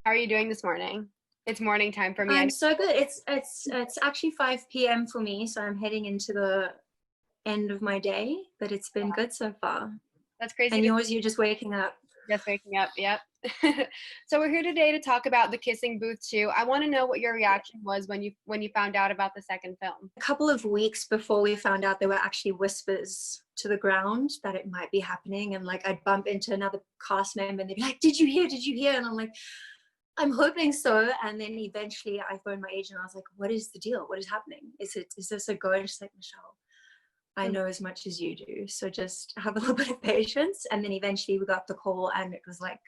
How are you doing this morning? It's morning time for me. I'm so good. It's actually 5 p.m. for me, so I'm heading into the end of my day, but it's been good so far. That's crazy And to yours, you're just waking up. just waking up. Yep. So we're here today to talk about The Kissing Booth 2. I want to know what your reaction was when you found out about the second film. A couple of weeks before we found out, there were actually whispers to the ground that it might be happening, and like I'd bump into another cast member and they'd be like, "Did you hear? Did you hear?" And I'm like, I'm hoping so. And then eventually I phoned my agent. I was like, what is the deal? What is happening? Is this a go? And she's like, Michelle, I know as much as you do. So just have a little bit of patience. And then eventually we got the call, and it was like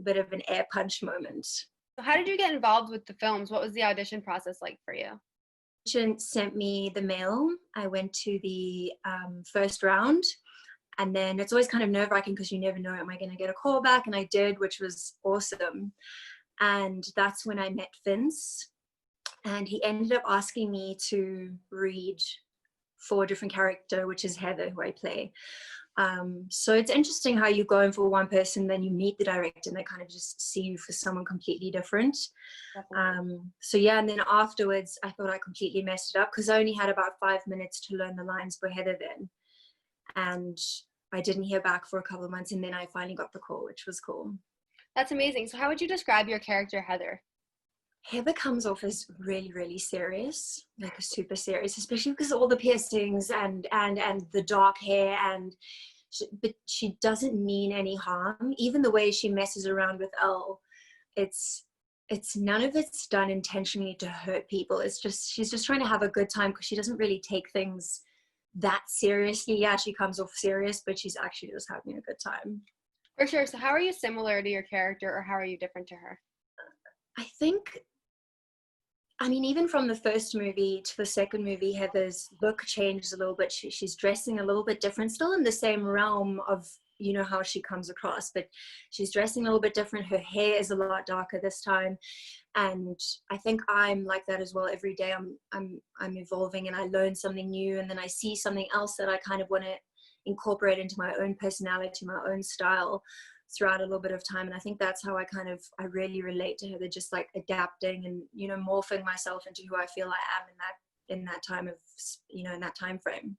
a bit of an air punch moment. So how did you get involved with the films? What was the audition process like for you? Agent sent me the mail. I went to the first round. And then it's always kind of nerve-wracking because you never know, am I going to get a call back? And I did, which was awesome. And that's when I met Vince, and he ended up asking me to read for a different character, which is Heather, who I play. So it's interesting how you go in for one person, then you meet the director and they kind of just see you for someone completely different. So yeah, and then afterwards I thought I completely messed it up because I only had about 5 minutes to learn the lines for Heather then, and I didn't hear back for a couple of months, and then I finally got the call, which was cool. That's amazing. So how would you describe your character, Heather? Heather comes off as really, really serious, like super serious, especially because of all the piercings and the dark hair, but she doesn't mean any harm. Even the way she messes around with Elle, it's none of it's done intentionally to hurt people. It's just she's just trying to have a good time because she doesn't really take things that seriously. Yeah, she comes off serious, but she's actually just having a good time. For sure. So how are you similar to your character, or how are you different to her? I think, I mean, even from the first movie to the second movie, Heather's look changes a little bit. She's dressing a little bit different, still in the same realm of, you know, how she comes across, but she's dressing a little bit different. Her hair is a lot darker this time. And I think I'm like that as well. Every day I'm evolving and I learn something new, and then I see something else that I kind of want to incorporate into my own personality, my own style throughout a little bit of time. And I think that's how I really relate to her. They're just like adapting and, you know, morphing myself into who I feel I am in that time of, you know, in that time frame.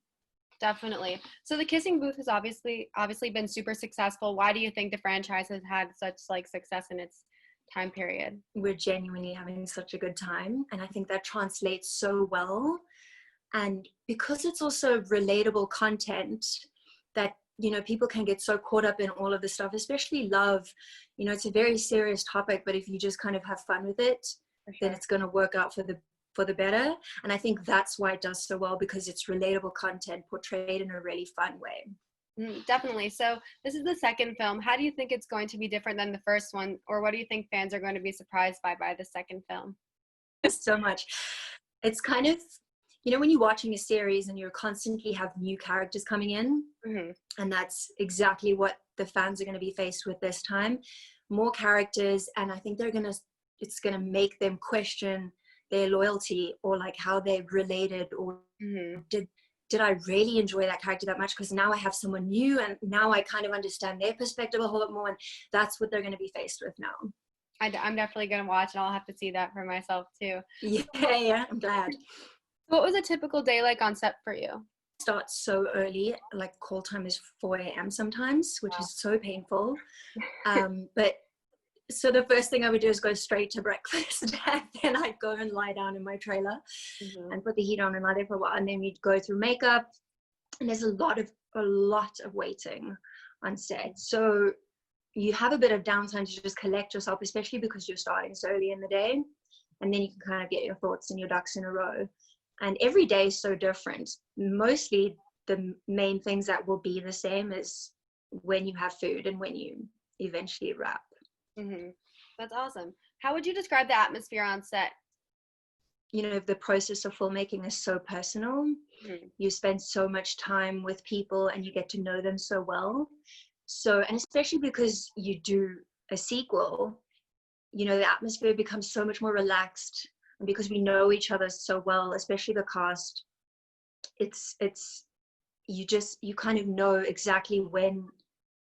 Definitely. So The Kissing Booth has obviously been super successful. Why do you think the franchise has had such like success in its time period? We're genuinely having such a good time, and I think that translates so well. And because it's also relatable content that, you know, people can get so caught up in all of this stuff, especially love. You know, it's a very serious topic, but if you just kind of have fun with it, then it's going to work out for the better. And I think that's why it does so well, because it's relatable content portrayed in a really fun way. Definitely. So this is the second film. How do you think it's going to be different than the first one, or what do you think fans are going to be surprised by the second film? So much. It's kind of, you know, when you're watching a series and you constantly have new characters coming in, and that's exactly what the fans are going to be faced with this time. More characters, and I think it's going to make them question their loyalty, or like how they related, or did I really enjoy that character that much? Because now I have someone new, and now I kind of understand their perspective a whole lot more, and that's what they're going to be faced with now. I'm definitely going to watch, and I'll have to see that for myself too. Yeah, I'm glad. What was a typical day like on set for you? Start so early, like call time is 4 a.m. sometimes, which is so painful. But so the first thing I would do is go straight to breakfast, and then I'd go and lie down in my trailer and put the heat on and lie there for a while, and then we'd go through makeup, and there's a lot of waiting on set. So you have a bit of downtime to just collect yourself, especially because you're starting so early in the day, and then you can kind of get your thoughts and your ducks in a row. And every day is so different. Mostly the main things that will be the same is when you have food and when you eventually wrap. That's awesome. How would you describe the atmosphere on set? You know, the process of filmmaking is so personal. You spend so much time with people and you get to know them so well. So, and especially because you do a sequel, you know, the atmosphere becomes so much more relaxed. And because we know each other so well, especially the cast, you kind of know exactly when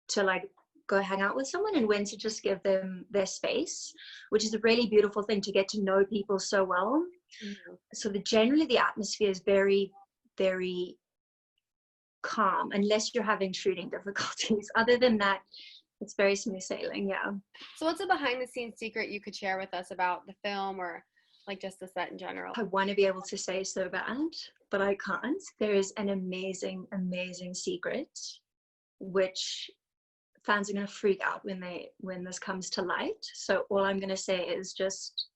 to like go hang out with someone and when to just give them their space, which is a really beautiful thing to get to know people so well. So generally the atmosphere is very, very calm unless you're having shooting difficulties. Other than that, it's very smooth sailing. Yeah. So what's a behind the scenes secret you could share with us about the film or like just the set in general? I want to be able to say so bad, but I can't. There is an amazing, amazing secret, which fans are going to freak out when this comes to light. So all I'm going to say is just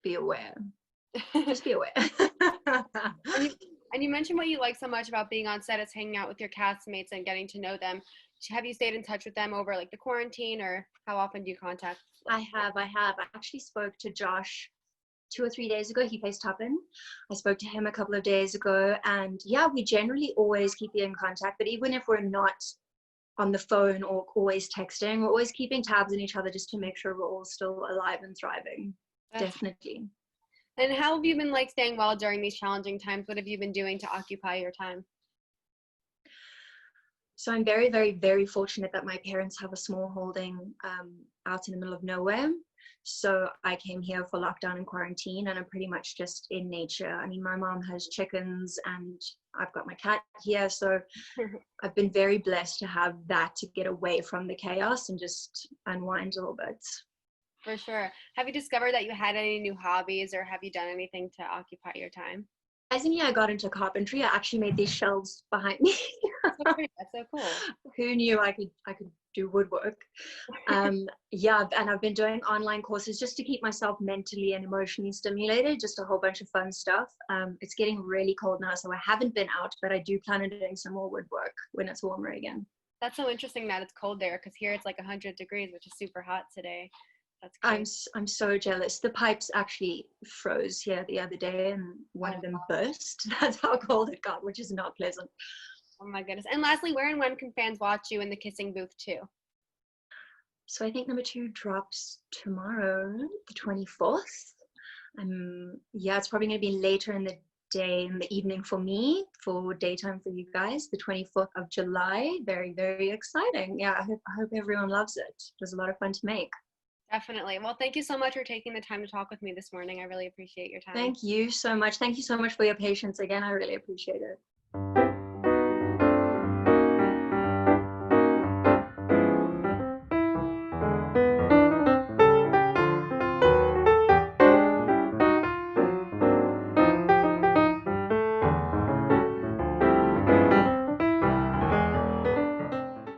be aware. Just be aware. And you mentioned what you like so much about being on set is hanging out with your castmates and getting to know them. Have you stayed in touch with them over like the quarantine, or how often do you contact? I have. I actually spoke to Josh 2 or 3 days ago. He FaceTimed. I spoke to him a couple of days ago, and yeah, we generally always keep in contact. But even if we're not on the phone or always texting, we're always keeping tabs on each other just to make sure we're all still alive and thriving. Definitely. And how have you been like staying well during these challenging times? What have you been doing to occupy your time? So I'm very, very, very fortunate that my parents have a small holding out in the middle of nowhere. So I came here for lockdown and quarantine, and I'm pretty much just in nature. I mean, my mom has chickens and I've got my cat here. So I've been very blessed to have that to get away from the chaos and just unwind a little bit. For sure. Have you discovered that you had any new hobbies, or have you done anything to occupy your time? As in, yeah, I got into carpentry. I actually made these shelves behind me. That's so cool. Who knew I could do woodwork? Yeah, and I've been doing online courses just to keep myself mentally and emotionally stimulated. Just a whole bunch of fun stuff. It's getting really cold now, so I haven't been out, but I do plan on doing some more woodwork when it's warmer again. That's so interesting that it's cold there, because here it's like 100 degrees, which is super hot today. That's great. I'm so jealous. The pipes actually froze here the other day, and one of them burst. That's how cold it got, which is not pleasant. Oh my goodness. And lastly, where and when can fans watch you in the kissing booth too? So I think number 2 drops tomorrow, the 24th. Yeah, it's probably going to be later in the day, in the evening for me, for daytime for you guys, the 24th of July. Very, very exciting. Yeah, I hope everyone loves it. It was a lot of fun to make. Definitely. Well, thank you so much for taking the time to talk with me this morning. I really appreciate your time. Thank you so much. Thank you so much for your patience again. I really appreciate it.